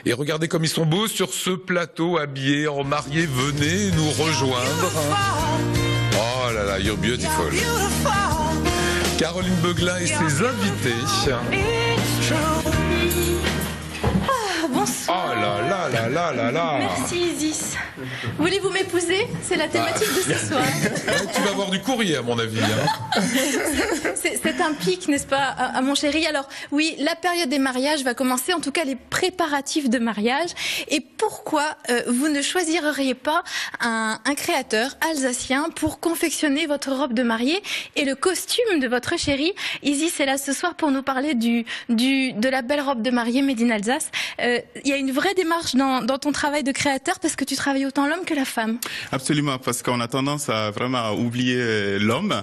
Et regardez comme ils sont beaux sur ce plateau, habillés en mariés. Venez nous rejoindre. Oh là là, you're beautiful. Caroline Beuglin et ses invités. Bonsoir. Oh là là là là là là. Merci Isis. Voulez-vous m'épouser? C'est la thématique de ce soir. Tu vas avoir du courrier à mon avis. Hein. C'est un pic, n'est-ce pas, à mon chéri? Alors oui, la période des mariages va commencer, en tout cas les préparatifs de mariage. Et pourquoi vous ne choisiriez pas un créateur alsacien pour confectionner votre robe de mariée et le costume de votre chéri? Isis est là ce soir pour nous parler de la belle robe de mariée made in Alsace. Il y a une vraie démarche dans ton travail de créateur parce que tu travailles autant l'homme que la femme. Absolument, parce qu'on a tendance à vraiment oublier l'homme,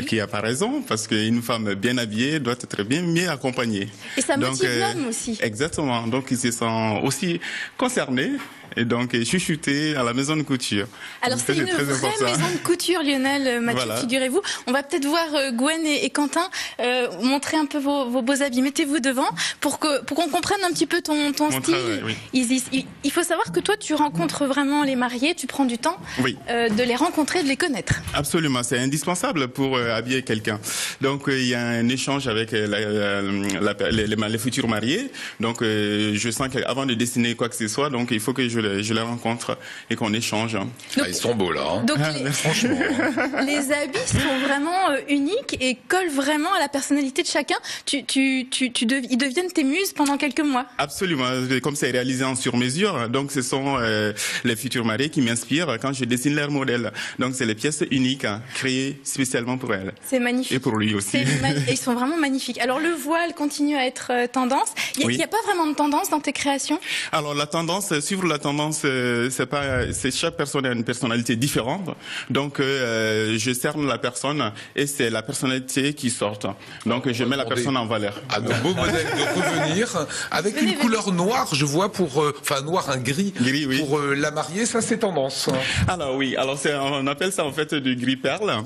qui a pas raison, parce qu'une femme bien habillée doit être bien mieux accompagnée. Et ça motive l'homme aussi. Exactement, donc ils se sentent aussi concernés. Et donc, chuchoter à la maison de couture. Alors, c'est une vraie maison de couture, Lionel, Mathieu, voilà. Figurez-vous. On va peut-être voir Gwen et Quentin montrer un peu vos beaux habits. Mettez-vous devant pour qu'on comprenne un petit peu ton style. Travail, oui. Isis, il faut savoir que toi, tu rencontres vraiment les mariés, tu prends du temps de les rencontrer, de les connaître. Absolument, c'est indispensable pour habiller quelqu'un. Donc, il y a un échange avec les futurs mariés. Donc, je sens qu'avant de dessiner quoi que ce soit, donc il faut que je les rencontre et qu'on échange. Donc, ils sont beaux là. Hein. Donc franchement. Les habits sont vraiment uniques et collent vraiment à la personnalité de chacun. Ils deviennent tes muses pendant quelques mois. Absolument. Comme c'est réalisé en sur-mesure, donc ce sont les futurs mariés qui m'inspirent quand je dessine leur modèle. Donc c'est les pièces uniques créées spécialement pour elles. C'est magnifique. Et pour lui aussi. Et ils sont vraiment magnifiques. Alors le voile continue à être tendance. Il n'y a pas vraiment de tendance dans tes créations? Alors la tendance, suivre la tendance, c'est chaque personne a une personnalité différente. Donc je cerne la personne et c'est la personnalité qui sort. Donc je mets la personne en valeur. À nos beaux modèles de revenir avec une couleur noire, je vois enfin noir, un gris oui. Pour la mariée, ça c'est tendance. Alors oui, on appelle ça en fait du gris perle.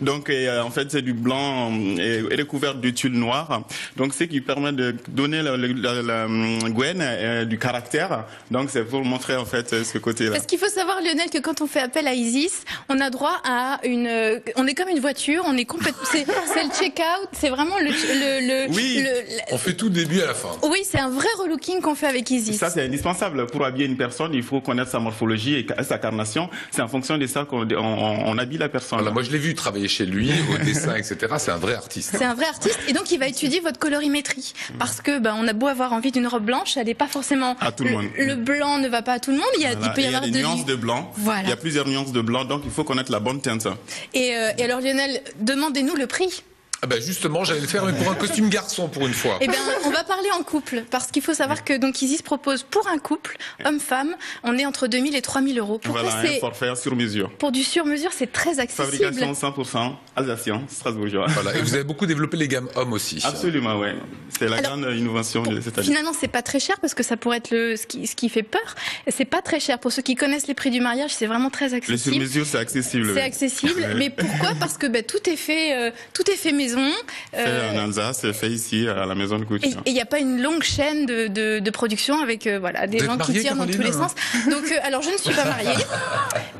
Donc en fait c'est du blanc et recouvert de tulle noire. Donc ce qui permet de donner la Gwen du caractère. Donc c'est pour montrer en fait ce côté-là. Parce qu'il faut savoir, Lionel, que quand on fait appel à Isis, on a droit à on est comme une voiture, on est complètement, c'est le check-out, c'est vraiment on fait tout du début à la fin. Oui, c'est un vrai relooking qu'on fait avec Isis. Ça c'est indispensable pour habiller une personne. Il faut connaître sa morphologie et sa carnation. C'est en fonction de ça qu'on habille la personne. Voilà, moi je l'ai vu travailler chez lui, au dessin, etc. C'est un vrai artiste. C'est un vrai artiste, et donc il va étudier votre colorimétrie. Parce que on a beau avoir envie d'une robe blanche, elle n'est pas forcément à tout le monde. Le blanc ne va pas à tout le monde. Il peut y avoir des nuances de blanc. Voilà. Il y a plusieurs nuances de blanc, donc il faut connaître la bonne teinte. Et alors Lionel, demandez-nous le prix. Ah ben justement, j'allais le faire, mais pour un costume garçon pour une fois. Eh bien, on va parler en couple, parce qu'il faut savoir que donc Isis propose pour un couple, homme-femme, on est entre 2000 et 3000 euros. Pourquoi voilà, un forfait sur mesure. Pour du sur-mesure, c'est très accessible. Fabrication 100% alsacien, strasbourgeois. Voilà, et vous avez beaucoup développé les gammes hommes aussi. Absolument, oui. C'est la grande innovation de cette année. Finalement, c'est pas très cher, parce que ça pourrait être ce qui fait peur. C'est pas très cher. Pour ceux qui connaissent les prix du mariage, c'est vraiment très accessible. Les sur-mesure, c'est accessible. C'est accessible, mais pourquoi? Parce que tout est fait maison. En Alsace, c'est fait ici à la maison de couture. Et il n'y a pas une longue chaîne de production avec des gens qui tirent dans tous les sens. Donc, alors je ne suis pas mariée,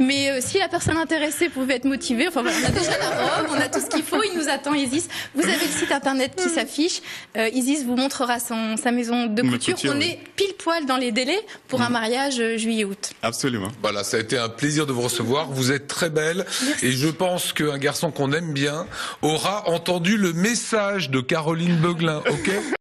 mais si la personne intéressée pouvait être motivée, enfin voilà, on a déjà la robe, on a tout ce qu'il faut, il nous attend Isis. Vous avez le site internet qui s'affiche. Isis vous montrera sa maison de couture. On est pile poil dans les délais pour un mariage juillet-août. Absolument. Voilà, ça a été un plaisir de vous recevoir. Vous êtes très belle. Merci. Et je pense qu'un garçon qu'on aime bien aura entendu le message de Caroline Beuglin, ok?